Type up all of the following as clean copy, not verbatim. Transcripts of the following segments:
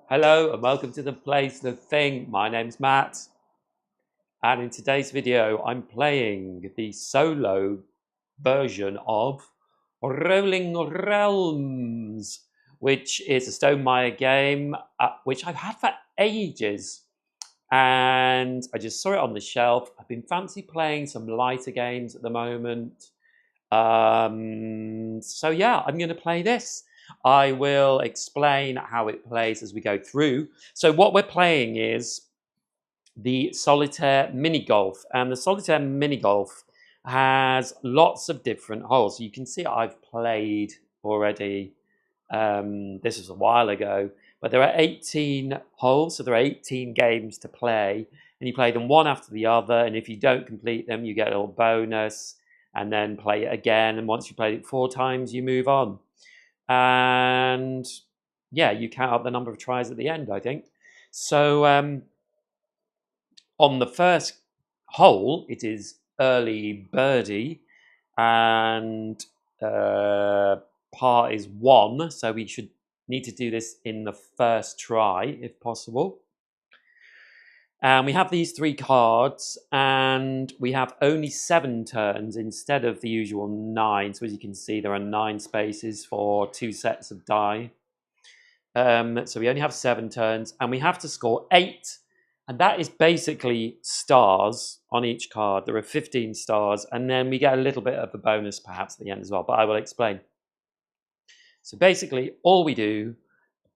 Hello and welcome to the Place the Thing. My name's Matt, and in today's video I'm playing the solo version of Rolling Realms, which is a Stone Meyer game which I've had for ages, and I just saw it on the shelf. I've been fancy playing some lighter games at the moment, so yeah, I'm going to play this. I will explain how it plays as we go through. So what we're playing is the Solitaire Minigolf, and the Solitaire Minigolf has lots of different holes. You can see I've played already. This was a while ago, but there are 18 holes, so there are 18 games to play, and you play them one after the other, and if you don't complete them, you get a little bonus, and then play it again, and once you played it 4 times, you move on. And yeah, you count up the number of tries at the end, I think. So on the first hole, it is early birdie, and par is 1, so we should need to do this in the first try if possible. And we have these 3 cards, and we have only 7 turns instead of the usual 9. So as you can see, there are 9 spaces for 2 sets of die. So we only have 7 turns, and we have to score 8. And that is basically stars on each card. There are 15 stars, and then we get a little bit of a bonus perhaps at the end as well, but I will explain. So basically, all we do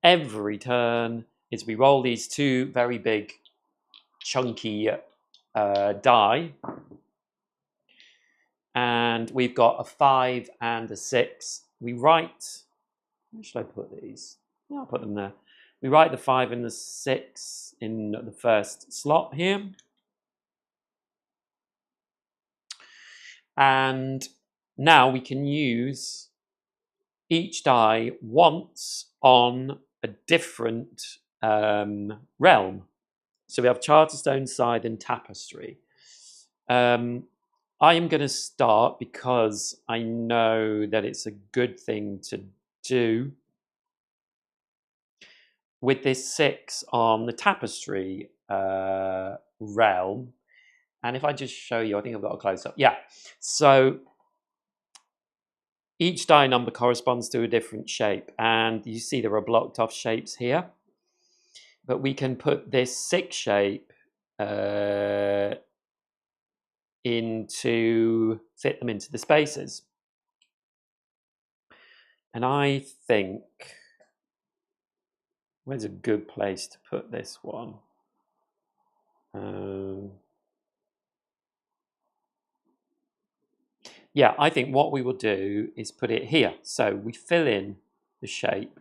every turn is we roll these 2 very big chunky die, and we've got a 5 and a 6. We write, where should I put these? Yeah, I'll put them there. We write the 5 and the 6 in the first slot here, and now we can use each die once on a different realm. So we have Charterstone, Scythe, and Tapestry. I am going to start because I know that it's a good thing to do with this 6 on the Tapestry realm. And if I just show you, I think I've got a close-up. Yeah, so each die number corresponds to a different shape. And you see there are blocked off shapes here. But we can put this 6 shape fit them into the spaces. And I think, where's a good place to put this one? Yeah, I think what we will do is put it here. So we fill in the shape,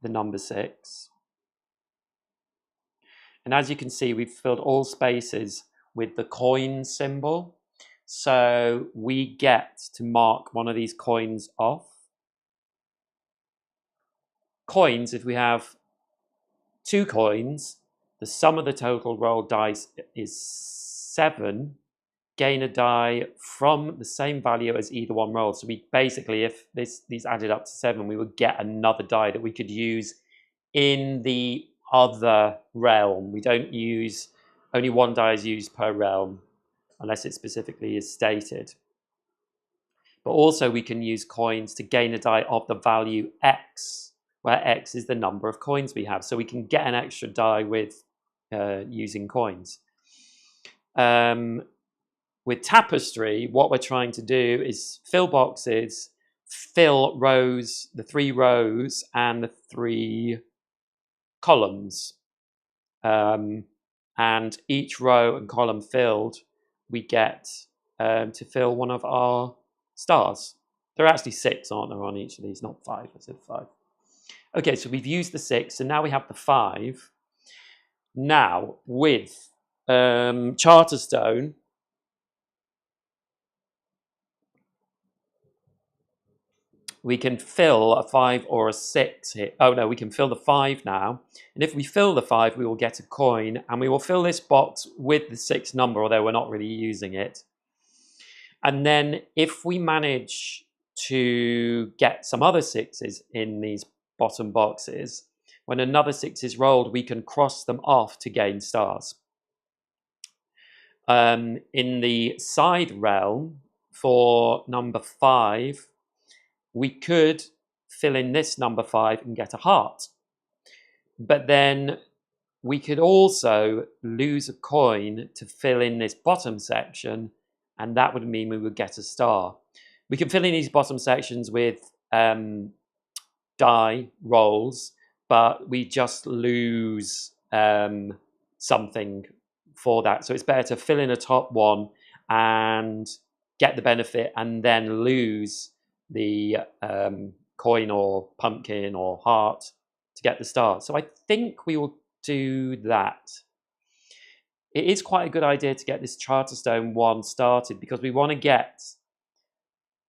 the number 6. And as you can see, we've filled all spaces with the coin symbol. So we get to mark one of these coins off. Coins, if we have 2 coins, the sum of the total rolled dice is 7. Gain a die from the same value as either one rolled. So we basically, if these added up to 7, we would get another die that we could use in the other realm. We don't use, only 1 die is used per realm unless it specifically is stated. But also we can use coins to gain a die of the value X, where X is the number of coins we have. So we can get an extra die with using coins. With Tapestry, what we're trying to do is fill boxes, fill rows, the 3 rows and the 3 columns. And each row and column filled, we get to fill one of our stars. There are actually 6, aren't there, on each of these, not 5, I said 5. Okay, so we've used the 6, and now we have the 5. Now, with Charterstone, we can fill a 5 or a 6 here. Oh no, we can fill the 5 now. And if we fill the 5, we will get a coin, and we will fill this box with the 6 number, although we're not really using it. And then if we manage to get some other 6s in these bottom boxes, when another 6 is rolled, we can cross them off to gain stars. In the side realm, for number 5, we could fill in this number 5 and get a heart. But then we could also lose a coin to fill in this bottom section, and that would mean we would get a star. We can fill in these bottom sections with die rolls, but we just lose something for that. So it's better to fill in a top one and get the benefit and then lose the coin or pumpkin or heart to get the star. So I think we will do that. It is quite a good idea to get this Charterstone one started because we want to get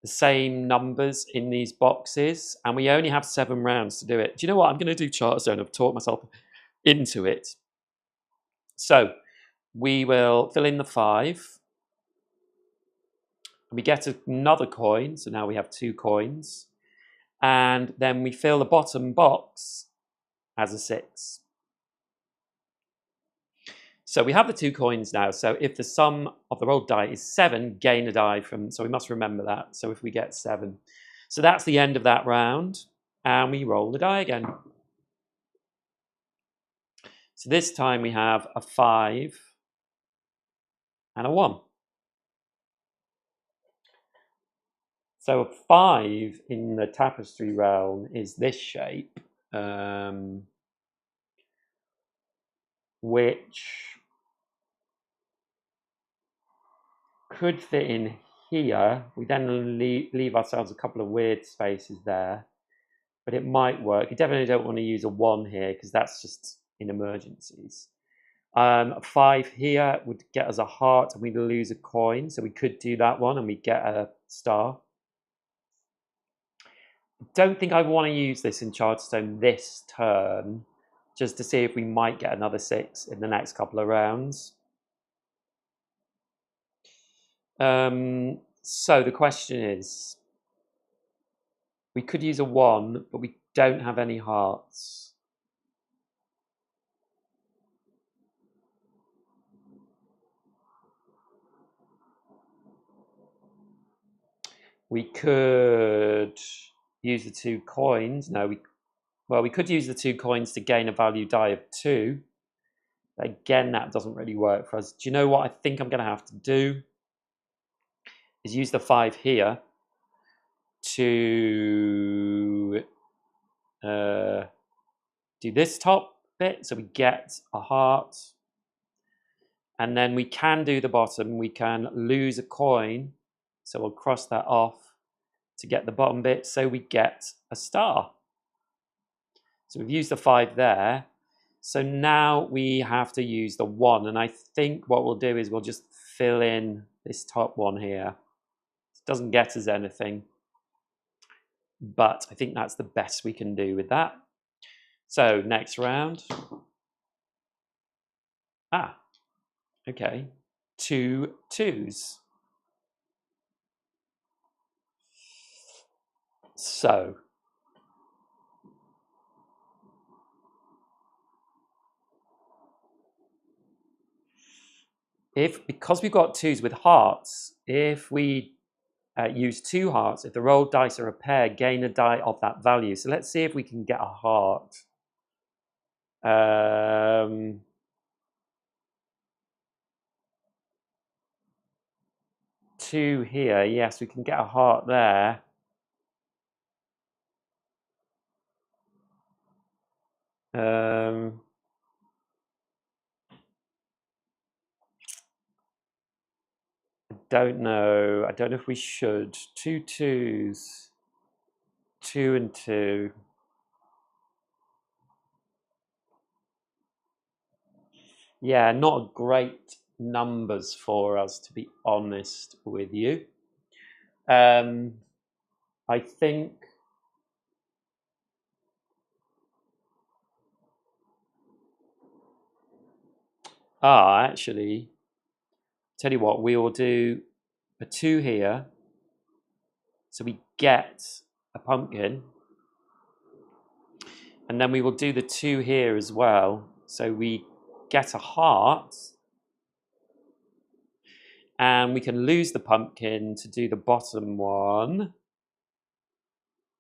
the same numbers in these boxes, and we only have 7 rounds to do it. Do you know what? I'm going to do Charterstone. I've talked myself into it. So we will fill in the 5. We get another coin, so now we have 2 coins. And then we fill the bottom box as a 6. So we have the 2 coins now. So if the sum of the rolled die is 7, gain a die from, so we must remember that. So if we get 7. So that's the end of that round. And we roll the die again. So this time we have a 5 and a 1. So a 5 in the tapestry realm is this shape, which could fit in here. We then leave ourselves a couple of weird spaces there, but it might work. You definitely don't want to use a 1 here because that's just in emergencies. A 5 here would get us a heart and we'd lose a coin, so we could do that one and we get a star. Don't think I want to use this in Charterstone this turn, just to see if we might get another 6 in the next couple of rounds. So the question is, we could use a 1, but we don't have any hearts. We could use the 2 coins. No, we could use the 2 coins to gain a value die of 2. But again, that doesn't really work for us. Do you know what I think I'm going to have to do? Is use the 5 here to do this top bit, so we get a heart. And then we can do the bottom. We can lose a coin, so we'll cross that off to get the bottom bit, so we get a star. So we've used the 5 there. So now we have to use the 1, and I think what we'll do is we'll just fill in this top one here. It doesn't get us anything, but I think that's the best we can do with that. So next round. Okay. 2 2s. So because we've got 2s with hearts, if we use 2 hearts, if the rolled dice are a pair, gain a die of that value. So let's see if we can get a heart. 2 here, yes, we can get a heart there. I don't know. I don't know if we should. 2 2s. 2 and 2. Yeah, not great numbers for us, to be honest with you. I think actually, tell you what, we will do a 2 here, so we get a pumpkin, And then we will do the 2 here as well. So we get a heart. And we can lose the pumpkin to do the bottom one.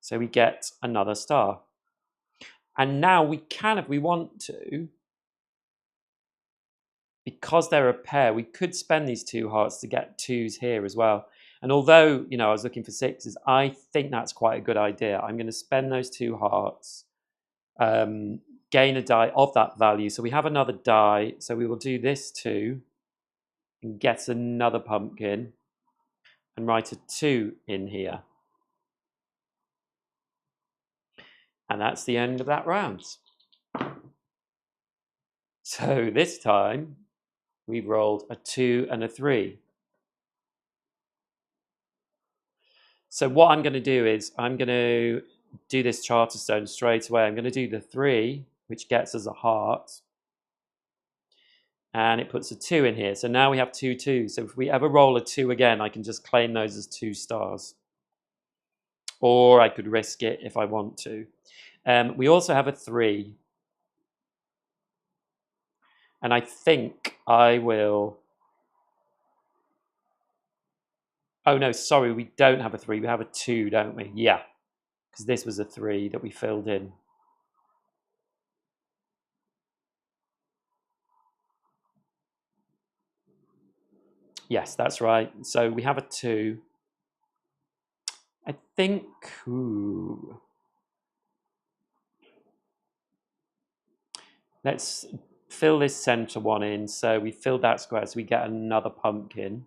So we get another star. And now we can, if we want to, because they're a pair, we could spend these 2 hearts to get 2s here as well. And although, you know, I was looking for 6s, I think that's quite a good idea. I'm going to spend those 2 hearts, gain a die of that value. So we have another die. So we will do this 2 and get another pumpkin and write a 2 in here. And that's the end of that round. So this time we've rolled a 2 and a 3. So what I'm going to do is I'm going to do this Charterstone straight away. I'm going to do the 3, which gets us a heart. And it puts a 2 in here. So now we have 2 2s. So if we ever roll a 2 again, I can just claim those as 2 stars. Or I could risk it if I want to. We also have a 3. And I think I will... Oh, no, sorry, we don't have a 3. We have a 2, don't we? Yeah, because this was a 3 that we filled in. Yes, that's right. So we have a 2. I think... Ooh. Let's fill this center one in. So we filled that square, so we get another pumpkin.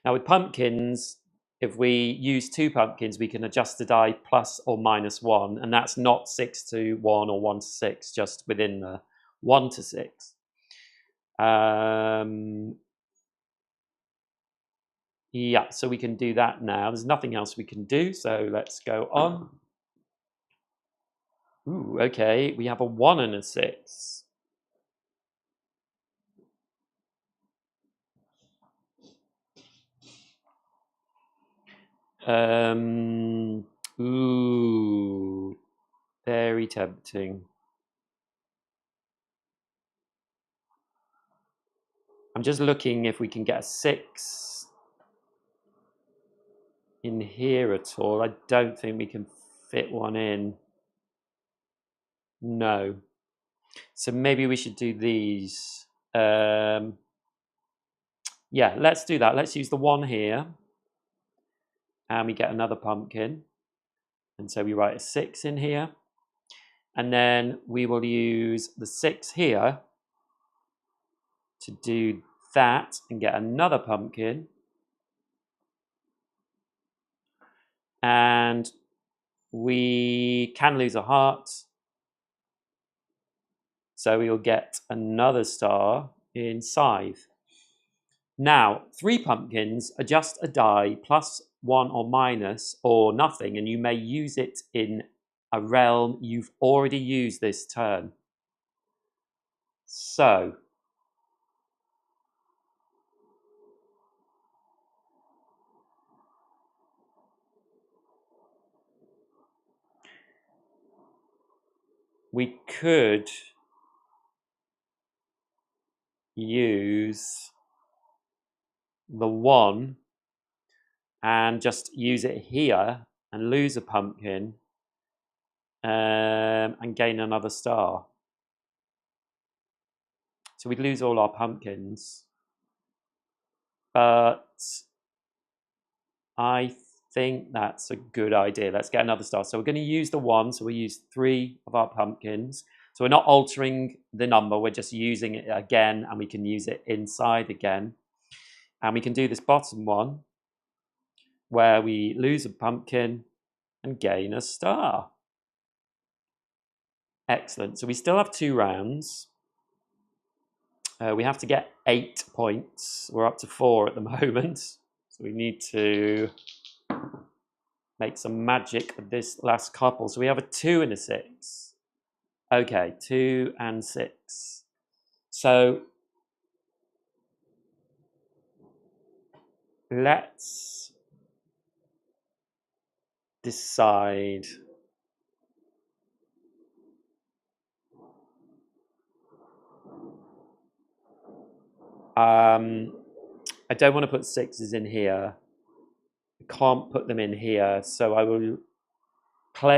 Now with pumpkins, if we use 2 pumpkins, we can adjust the die plus or minus 1, and that's not 6 to 1 or 1 to 6, just within the 1 to 6. Yeah, so we can do that now. There's nothing else we can do, so let's go on. Ooh, okay, we have a 1 and a 6. Ooh, very tempting. I'm just looking if we can get a 6 in here at all. I don't think we can fit one in. No. So maybe we should do these. Yeah, let's do that. Let's use the 1 here. And we get another pumpkin. And so we write a 6 in here. And then we will use the 6 here to do that and get another pumpkin. And we can lose a heart. So we will get another star in Scythe. Now, 3 pumpkins are just a die plus 1 or minus or nothing, and you may use it in a realm you've already used this turn. So, we could use the 1 and just use it here and lose a pumpkin and gain another star. So we'd lose all our pumpkins. But I think that's a good idea. Let's get another star. So we're going to use the 1. So we use 3 of our pumpkins. So we're not altering the number. We're just using it again, and we can use it inside again. And we can do this bottom one where we lose a pumpkin and gain a star. Excellent. So we still have 2 rounds. We have to get 8 points. We're up to 4 at the moment. So we need to make some magic with this last couple. So we have a 2 and a 6. Okay, 2 and 6. So let's decide. I don't want to put 6s in here. I can't put them in here, so I will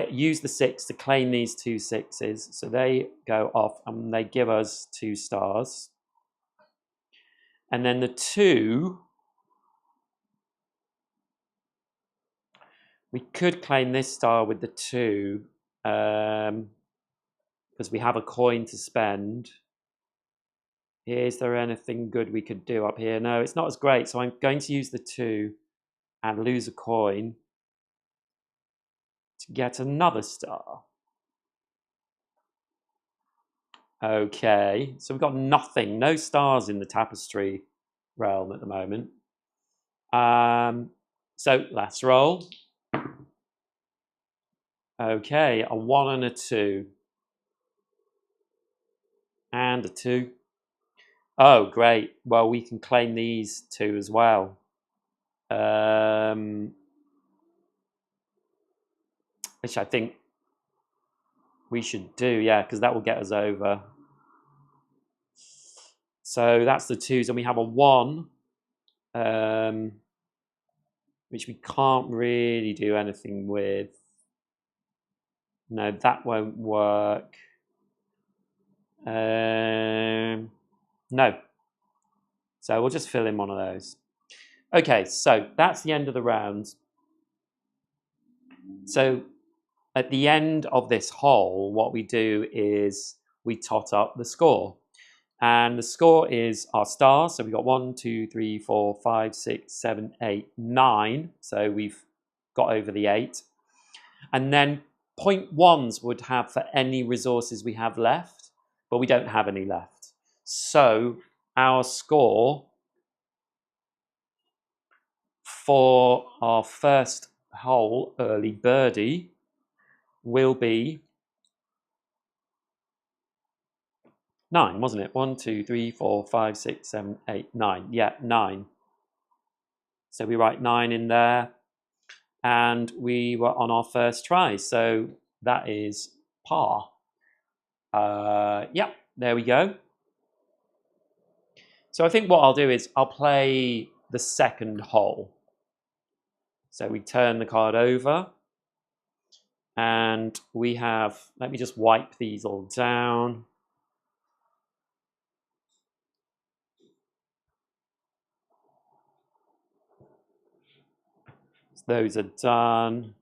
use the 6 to claim these 2 6s. So they go off and they give us 2 stars. And then the 2, we could claim this star with the 2, because we have a coin to spend. Is there anything good we could do up here? No, it's not as great. So I'm going to use the 2 and lose a coin to get another star. Okay, so we've got nothing, no stars in the tapestry realm at the moment. So last roll. Okay, a 1 and a 2. And a 2. Oh, great. Well, we can claim these 2 as well. Which I think we should do, yeah, because that will get us over. So that's the 2s, and we have a 1, which we can't really do anything with. No, that won't work. No. So we'll just fill in one of those. Okay, so that's the end of the rounds. So at the end of this hole, what we do is we tot up the score. And the score is our stars. So we've got 1, 2, 3, 4, 5, 6, 7, 8, 9. So we've got over the 8. And then 0.1s would have for any resources we have left, but we don't have any left. So our score for our first hole, early birdie, will be 9, wasn't it? 1, 2, 3, 4, 5, 6, 7, 8, 9. Yeah, 9. So we write 9 in there. And we were on our first try. So that is par. Yeah, there we go. So I think what I'll do is I'll play the second hole. So we turn the card over. And we have, let me just wipe these all down. Those are done.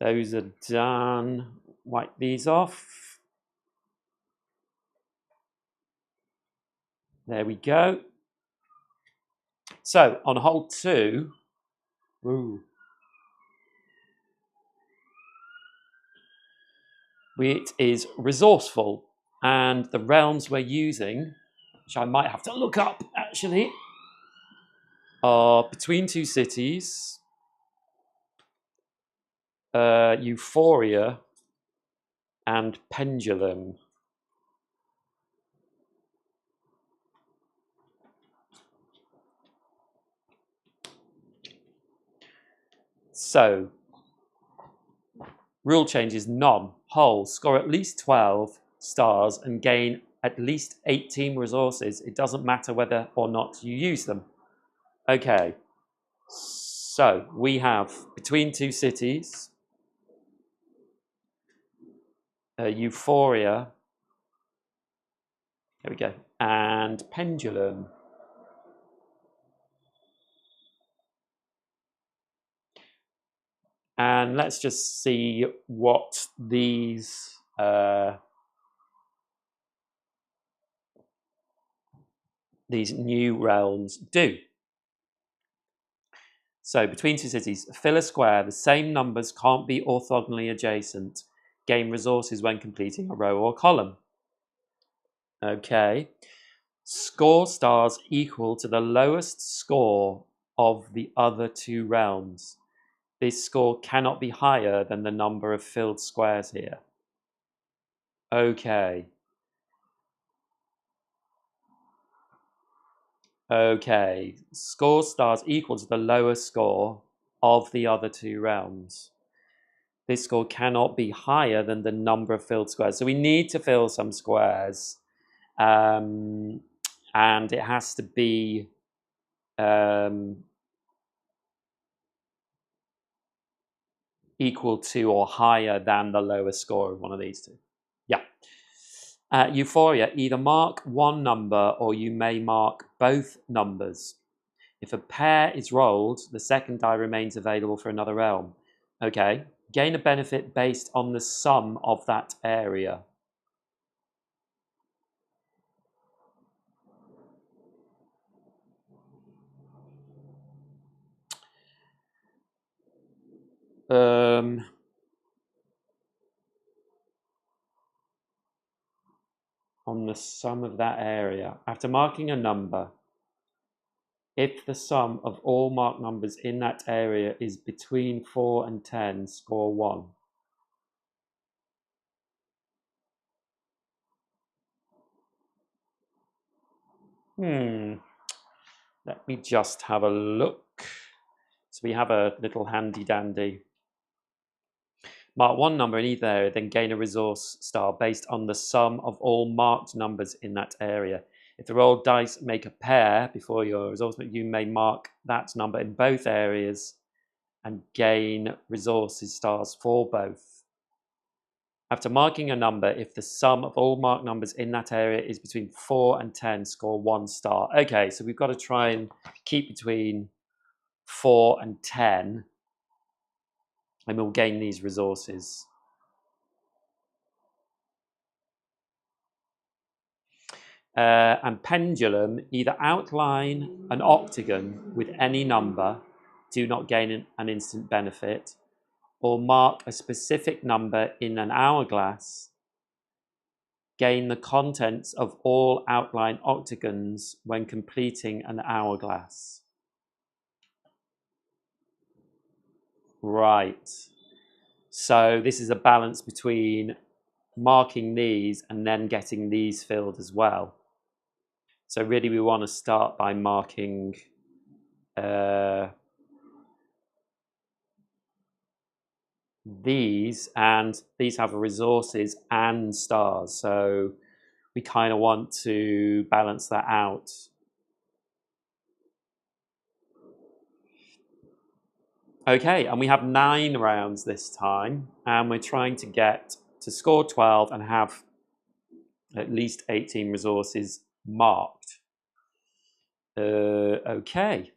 Those are done. Wipe these off. There we go. So on hole 2, it is resourceful, and the realms we're using, which I might have to look up actually, are Between Two Cities, Euphoria, and Pendulum. So, rule change is none. Hole, score at least 12 stars and gain at least 18 resources. It doesn't matter whether or not you use them. Okay, so we have Between Two Cities, Euphoria, there we go, and Pendulum. And let's just see what these new realms do. So Between Two Cities, fill a square. The same numbers can't be orthogonally adjacent. Gain resources when completing a row or column. Okay. Score stars equal to the lowest score of the other 2 realms. This score cannot be higher than the number of filled squares here. Okay. Okay. Score stars equal to the lowest score of the other 2 realms. This score cannot be higher than the number of filled squares. So we need to fill some squares. And and it has to be equal to or higher than the lowest score of one of these two. Yeah. Euphoria, either mark one number or you may mark both numbers. If a pair is rolled, the second die remains available for another realm. Okay. Gain a benefit based on the sum of that area. On the sum of that area. After marking a number, if the sum of all marked numbers in that area is between 4 and 10, score 1. Let me just have a look. So we have a little handy dandy. Mark one number in either area, then gain a resource star based on the sum of all marked numbers in that area. If the rolled dice make a pair before your resource, you may mark that number in both areas and gain resources stars for both. After marking a number, if the sum of all marked numbers in that area is between 4 and 10, score 1 star. Okay, so we've got to try and keep between 4 and 10, and we'll gain these resources. And pendulum, either outline an octagon with any number, do not gain an instant benefit, or mark a specific number in an hourglass, gain the contents of all outline octagons when completing an hourglass. Right. So this is a balance between marking these and then getting these filled as well. So really we want to start by marking these, and these have resources and stars. So we kind of want to balance that out. Okay, and we have 9 rounds this time, and we're trying to get to score 12 and have at least 18 resources marked. Okay.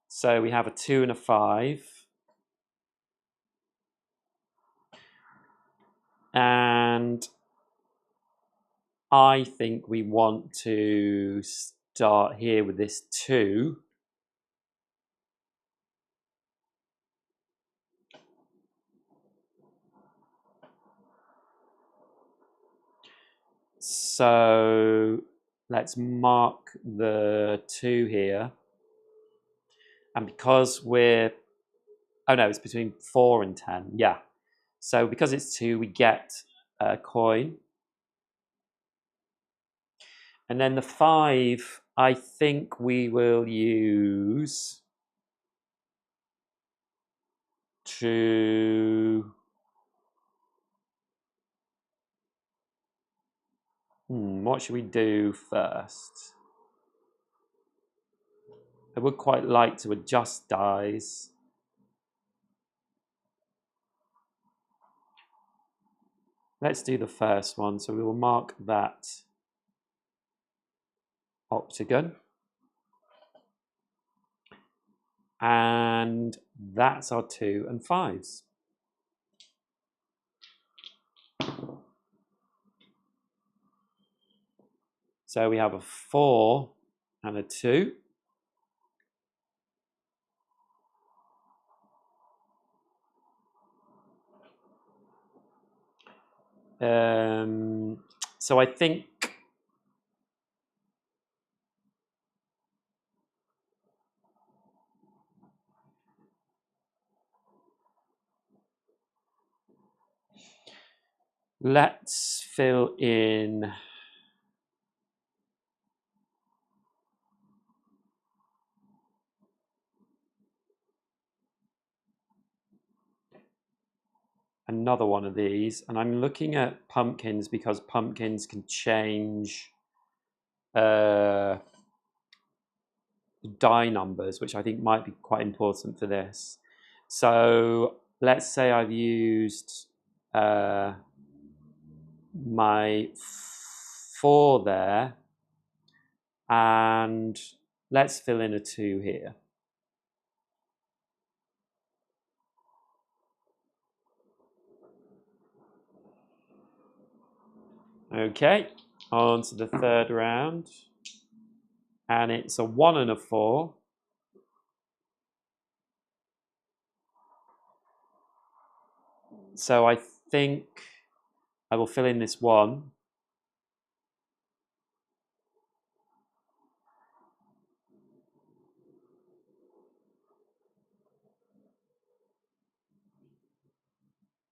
So we have a 2 and a 5. And I think we want to start here with this 2. So let's mark the 2 here. And because we're, oh no, it's between 4 and 10, yeah. So because it's 2, we get a coin. And then the 5, I think we will use to... what should we do first? I would quite like to adjust dies. Let's do the first one. So we will mark that octagon. And that's our 2 and 5s. So we have a 4 and a 2. So I think let's fill in a another one of these, and I'm looking at pumpkins because pumpkins can change die numbers, which I think might be quite important for this. So let's say I've used my 4 there, and let's fill in a 2 here. Okay, on to the third round, and it's a 1 and a 4. So I think I will fill in this 1.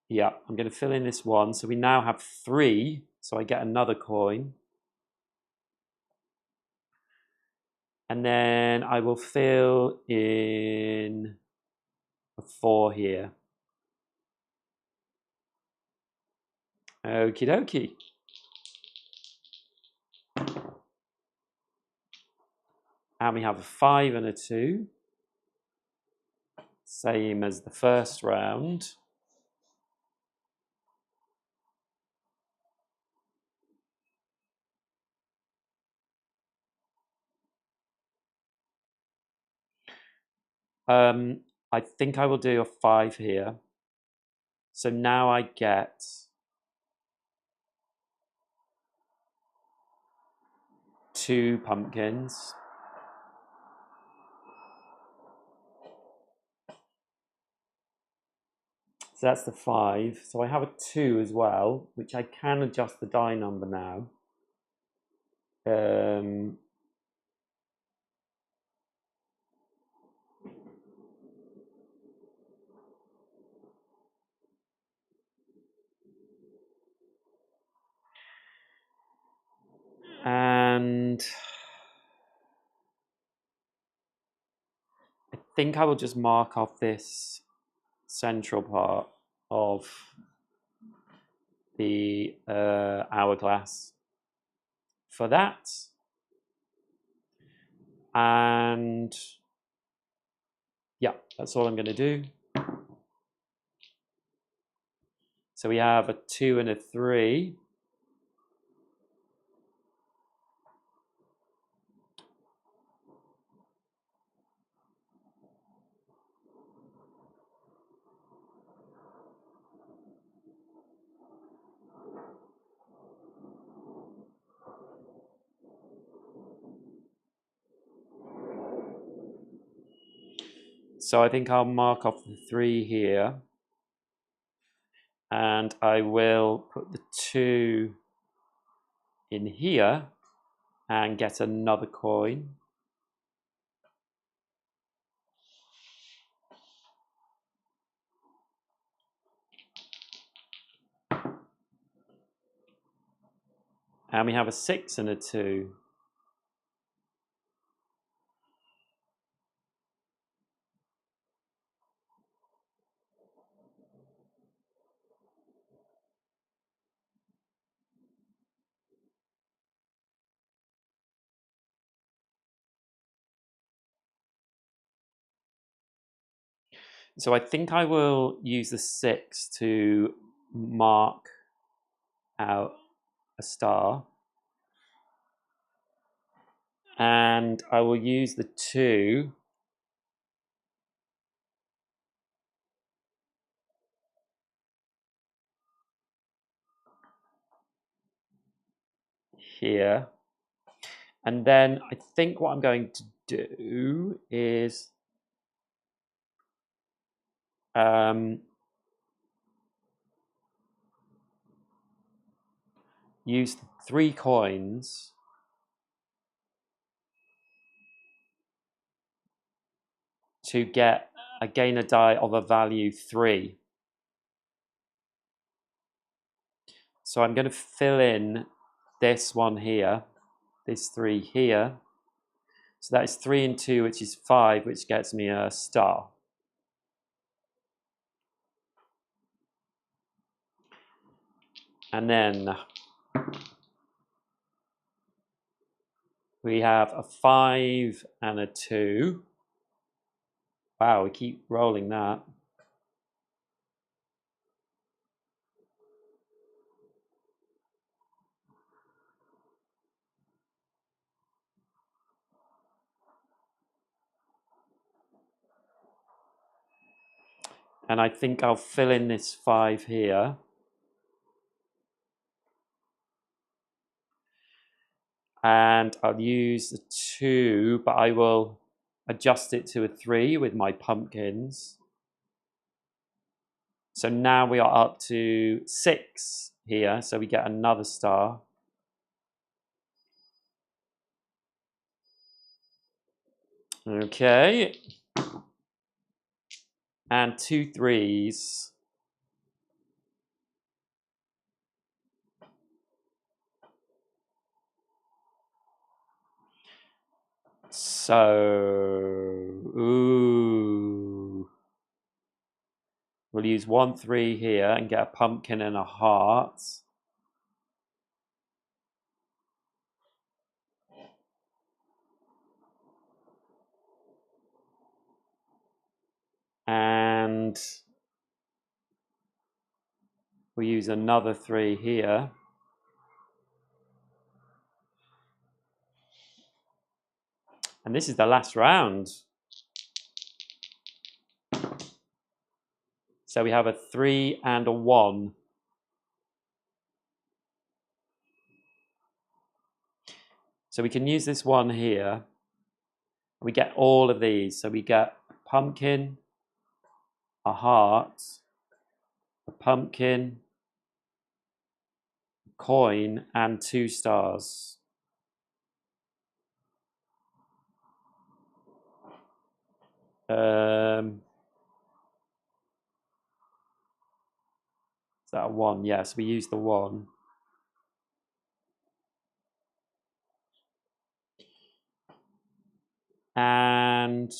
Yeah, I'm going to fill in this 1. So we now have 3. So I get another coin. And then I will fill in a 4 here. Okie dokie. And we have a 5 and a 2. Same as the first round. I think I will do a 5 here. So now I get 2 pumpkins. So that's the 5. So I have a 2 as well, which I can adjust the die number now. And I think I will just mark off this central part of the hourglass for that. And yeah, that's all I'm going to do. So we have a 2 and a 3. So I think I'll mark off the 3 here. And I will put the 2 in here and get another coin. And we have a 6 and a 2. So I think I will use the 6 to mark out a star. And I will use the 2 here. And then I think what I'm going to do is use 3 coins to gain a die of a value 3. So I'm going to fill in this one here, this 3 here. So that is 3 and 2, which is 5, which gets me a star. And then we have a 5 and a 2. Wow, we keep rolling that. And I think I'll fill in this 5 here. And I'll use the 2, but I will adjust it to a 3 with my pumpkins. So now we are up to 6 here, so we get another star. Okay. And 2 3s. So, ooh. We'll use 1 3 here and get a pumpkin and a heart. And we'll use another 3 here. And this is the last round. So we have a 3 and a 1. So we can use this 1 here. We get all of these. So we get a pumpkin, a heart, a pumpkin, a coin, and 2 stars. Is that a 1? Yes, we use the 1. And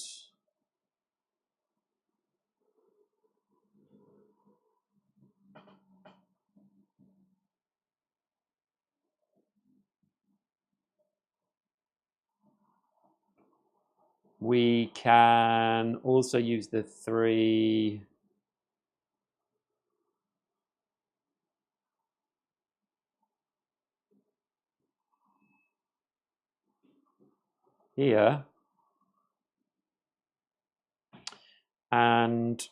we can also use the 3 here. And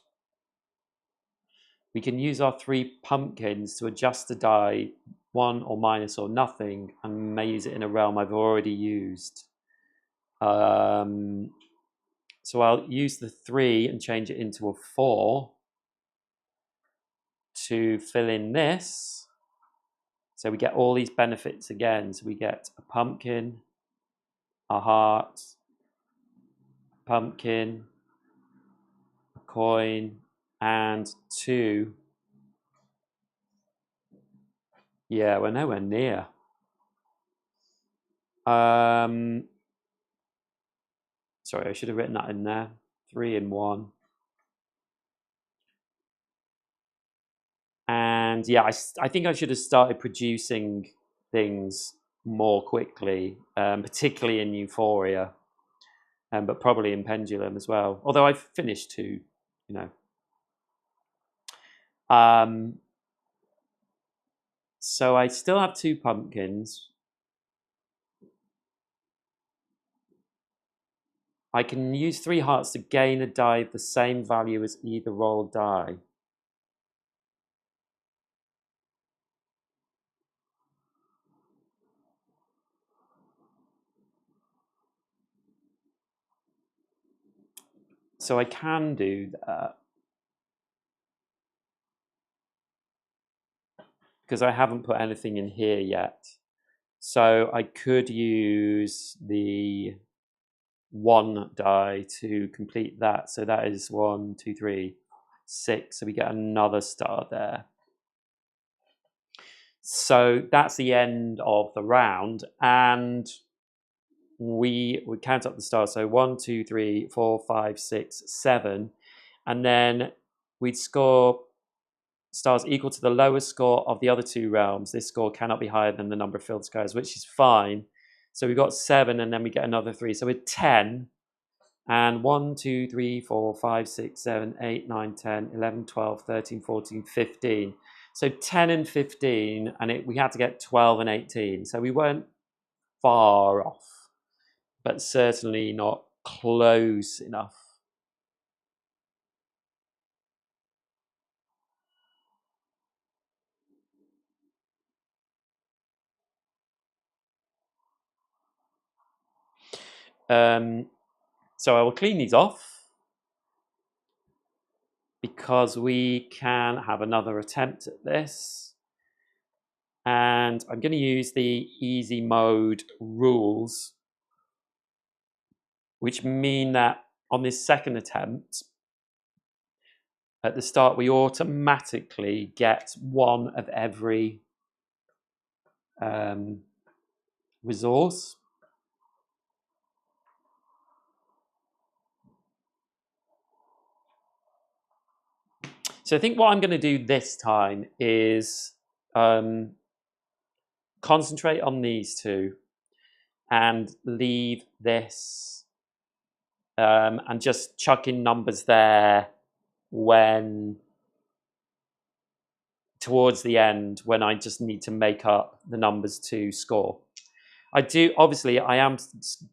we can use our 3 pumpkins to adjust the die 1 or minus or nothing and may use it in a realm I've already used. So I'll use the 3 and change it into a 4 to fill in this. So we get all these benefits again. So we get a pumpkin, a heart, a pumpkin, a coin, and 2. Yeah, we're nowhere near. Sorry, I should have written that in there. 3 and 1. And yeah, I think I should have started producing things more quickly, particularly in Euphoria, but probably in Pendulum as well. Although I've finished 2, you know. So I still have 2 pumpkins. I can use 3 hearts to gain a die of the same value as either rolled die. So I can do that. Because I haven't put anything in here yet. So I could use the 1 die to complete that. So that is 1, 2, 3, 6. So we get another star there. So that's the end of the round. And we would count up the stars. So 1, 2, 3, 4, 5, 6, 7. And then we'd score stars equal to the lowest score of the other two realms. This score cannot be higher than the number of filled squares, which is fine. So we've got 7 and then we get another 3. So we're 10. And 1, 2, 3, 4, 5, 6, 7, 8, 9, 10, 11, 12, 13, 14, 15. So 10 and 15, and we had to get 12 and 18. So we weren't far off, but certainly not close enough. So I will clean these off because we can have another attempt at this. And I'm going to use the easy mode rules, which mean that on this second attempt, at the start, we automatically get one of every resource. So I think what I'm going to do this time is concentrate on these two and leave this and just chuck in numbers there when towards the end when I just need to make up the numbers to score. Obviously I am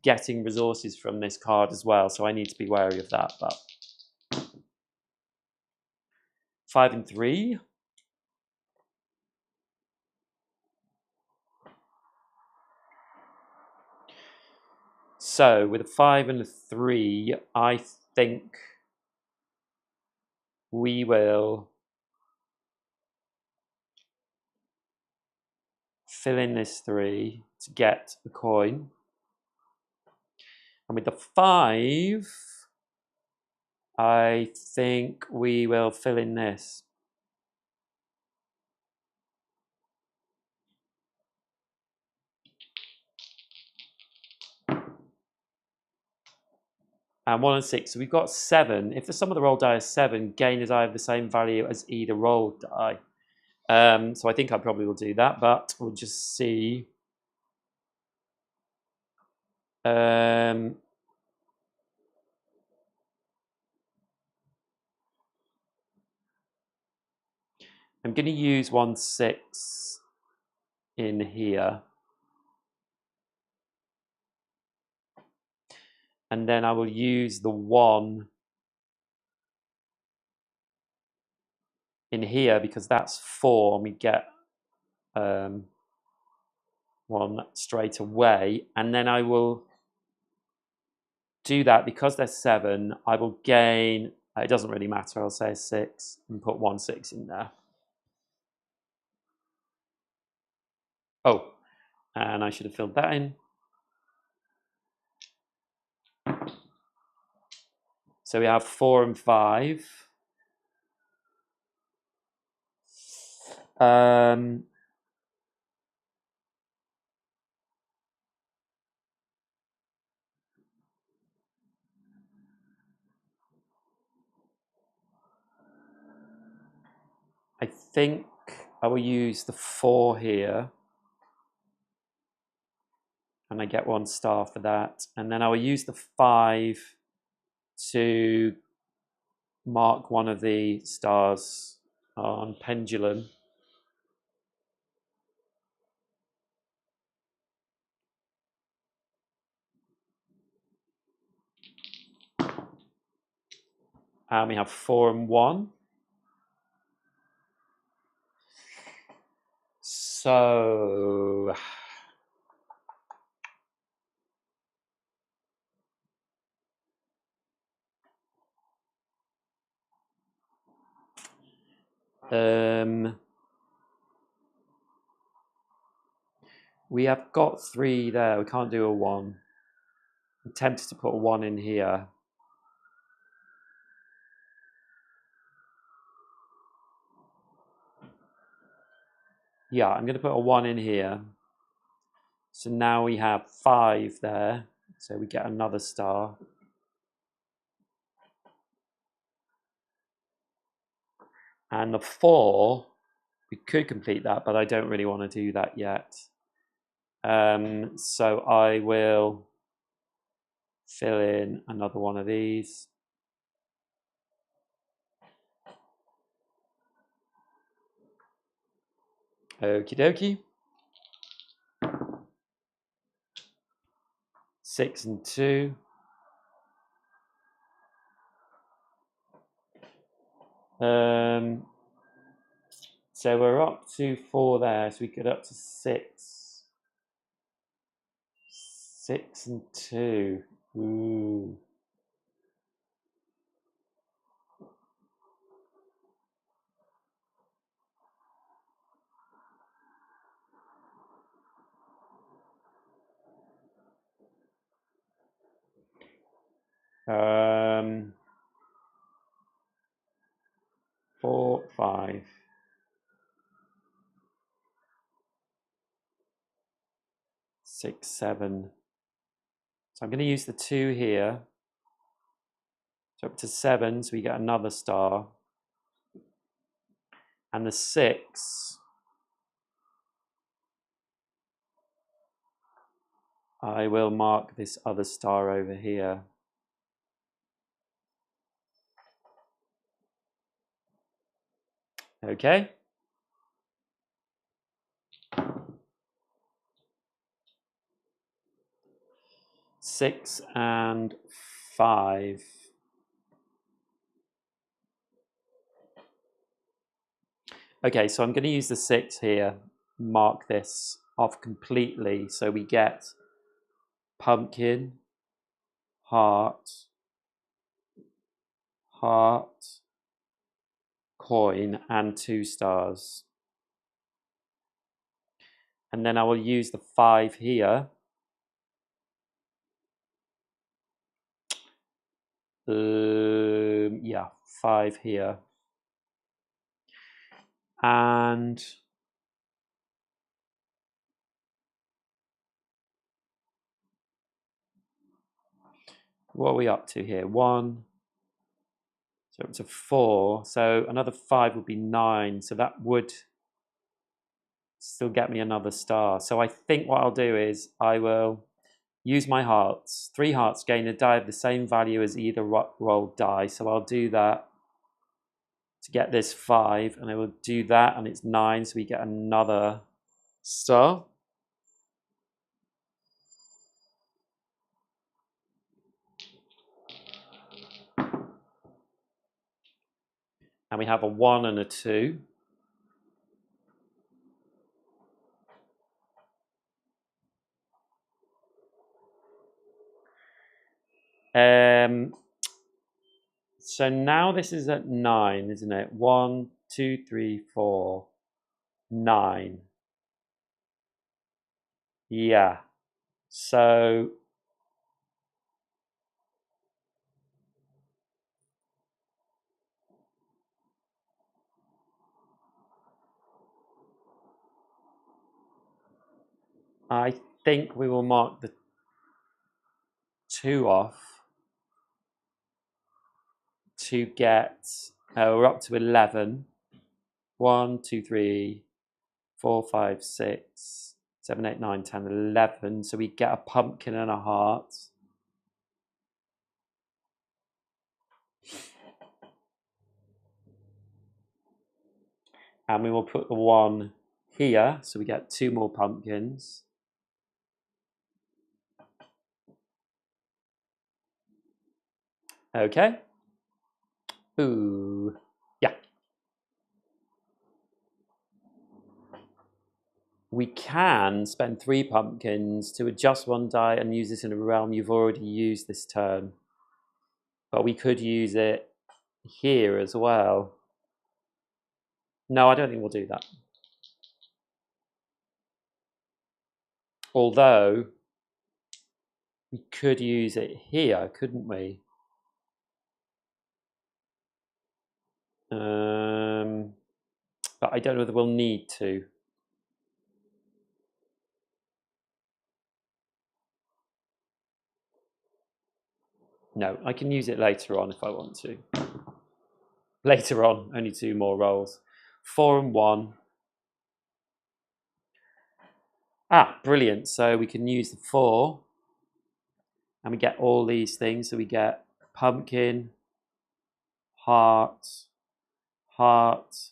getting resources from this card as well, so I need to be wary of that. But 5 and 3. So with a 5 and a 3, I think we will fill in this 3 to get the coin. And with the 5, I think we will fill in this. And 1 and 6. So we've got 7. If the sum of the roll die is 7, gain is I have the same value as either roll die. So I think I probably will do that, but we'll just see. I'm going to use 1, 6 in here. And then I will use the 1 in here because that's 4 and we get 1 straight away. And then I will do that because they're 7. I will gain, it doesn't really matter, I'll say 6 and put 1, 6 in there. Oh, and I should have filled that in. So we have 4 and 5. I think I will use the 4 here. And I get 1 star for that. And then I will use the 5 to mark one of the stars on pendulum. And we have 4 and 1. So we have got 3 there. We can't do a 1. I'm tempted to put a 1 in here. Yeah, I'm going to put a 1 in here. So now we have 5 there. So we get another star. And the 4, we could complete that, but I don't really want to do that yet. So I will fill in another one of these. Okie dokie. 6 and 2. So we're up to 4 there, so we get up to 6. 6 and 2. Ooh. Um, 4, 5. 6, 7. So I'm going to use the 2 here. So up to 7, so we get another star. And the 6, I will mark this other star over here. Okay. 6 and 5. Okay, so I'm going to use the 6 here, mark this off completely, so we get pumpkin, heart, heart, coin, and 2 stars. And then I will use the 5 here. Yeah, 5 here. And what are we up to here? 1. So up to 4. So another 5 would be 9. So that would still get me another star. So I think what I'll do is I will use my hearts. 3 hearts gain a die of the same value as either rolled die. So I'll do that to get this 5. And I will do that and it's 9. So we get another star. And we have a 1 and a 2. So now this is at 9, isn't it? 1, 2, 3, 4, 9. Yeah. So I think we will mark the 2 off to get, we're up to 11. 1, 2, 3, 4, 5, 6, 7, 8, 9, 10, 11. So we get a pumpkin and a heart. And we will put the 1 here, so we get 2 more pumpkins. Okay. Ooh. Yeah. We can spend 3 pumpkins to adjust 1 die and use this in a realm you've already used this turn. But we could use it here as well. No, I don't think we'll do that. Although, we could use it here, couldn't we? But I don't know whether we'll need to. No, I can use it later on if I want to. later on, only 2 more rolls. 4 and 1. Ah, brilliant. So we can use the 4 and we get all these things. So we get pumpkin, heart, heart,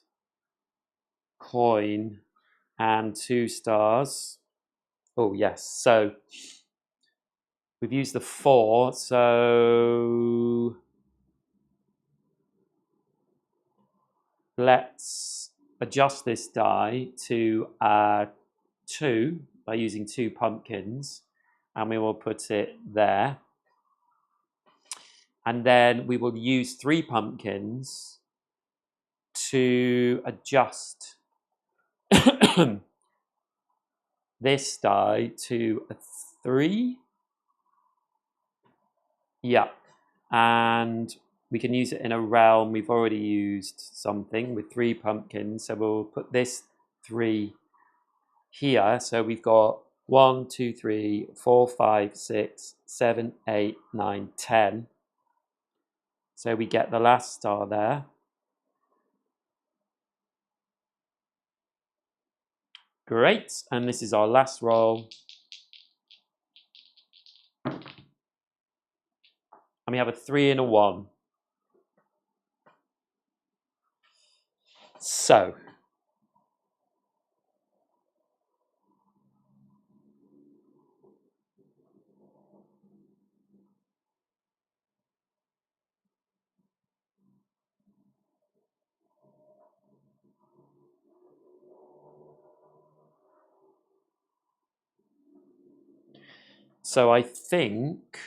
coin, and 2 stars. Oh, yes. So we've used the 4. So let's adjust this die to 2 by using 2 pumpkins, and we will put it there. And then we will use 3 pumpkins to adjust this die to a 3. Yeah, and we can use it in a realm. We've already used something with 3 pumpkins, so we'll put this 3 here. So we've got 1, 2, 3, 4, 5, 6, 7, 8, 9, 10. So we get the last star there. Great, and this is our last roll. And we have a 3 and a 1. So I think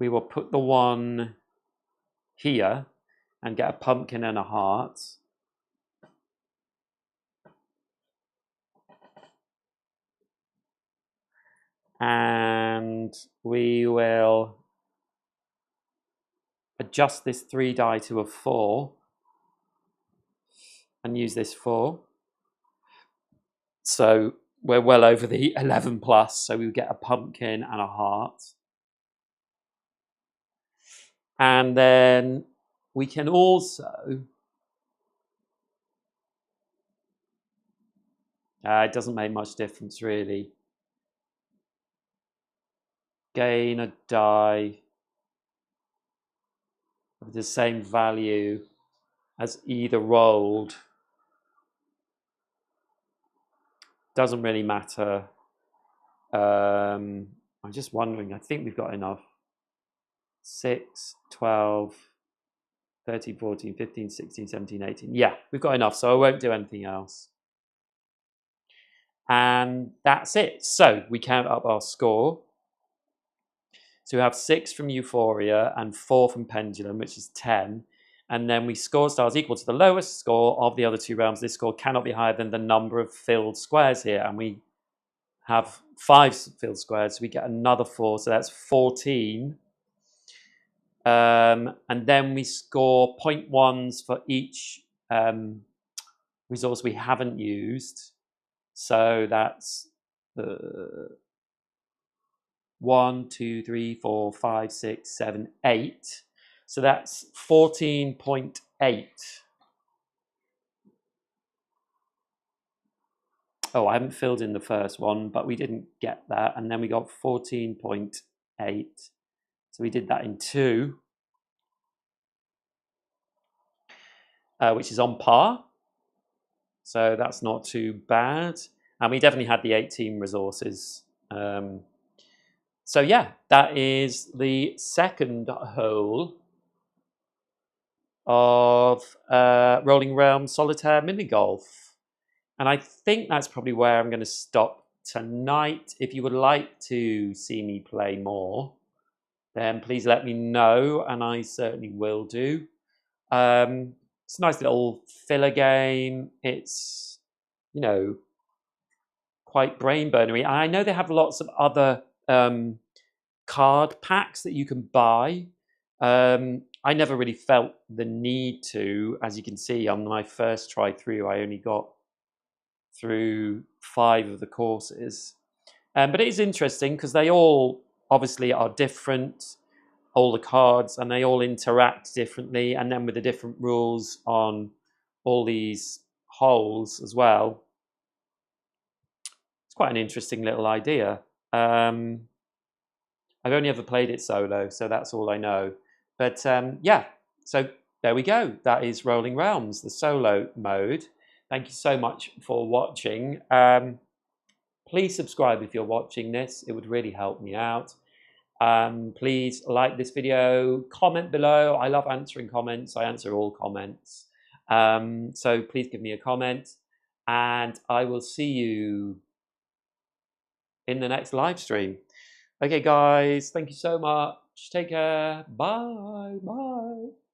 we will put the 1 here and get a pumpkin and a heart. And we will adjust this 3 die to a 4 and use this 4. So we're well over the 11 plus, so we get a pumpkin and a heart. And then we can also, it doesn't make much difference really, gain a die of the same value as either rolled. Doesn't really matter. I'm just wondering, I think we've got enough. 6, 12, 13, 14, 15, 16, 17, 18. Yeah, we've got enough, so I won't do anything else. And that's it. So we count up our score. So we have 6 from Euphoria and 4 from Pendulum, which is 10. And then we score stars equal to the lowest score of the other 2 realms. This score cannot be higher than the number of filled squares here. And we have 5 filled squares, so we get another 4. So that's 14. And then we score 0.1s for each resource we haven't used. So that's 1, 2, 3, 4, 5, 6, 7, 8. So that's 14.8. Oh, I haven't filled in the first one, but we didn't get that. And then we got 14.8. So we did that in 2, which is on par. So that's not too bad. And we definitely had the 18 resources. So yeah, that is the second hole of Rolling Realms Solitaire Minigolf. And I think that's probably where I'm going to stop tonight. If you would like to see me play more, then please let me know, and I certainly will do. It's a nice little filler game. It's, you know, quite brain burnery. And I know they have lots of other card packs that you can buy. I never really felt the need to. As you can see, on my first try through, I only got through 5 of the courses. But it is interesting because they all obviously are different. all the cards, and they all interact differently, and then with the different rules on all these holes as well. It's quite an interesting little idea. I've only ever played it solo, so that's all I know. But yeah, so there we go. That is Rolling Realms, the solo mode. Thank you so much for watching. Please subscribe if you're watching this. It would really help me out. Please like this video, comment below. I love answering comments. I answer all comments. So please give me a comment, and I will see you in the next live stream. Okay, guys, thank you so much. Take care. Bye. Bye.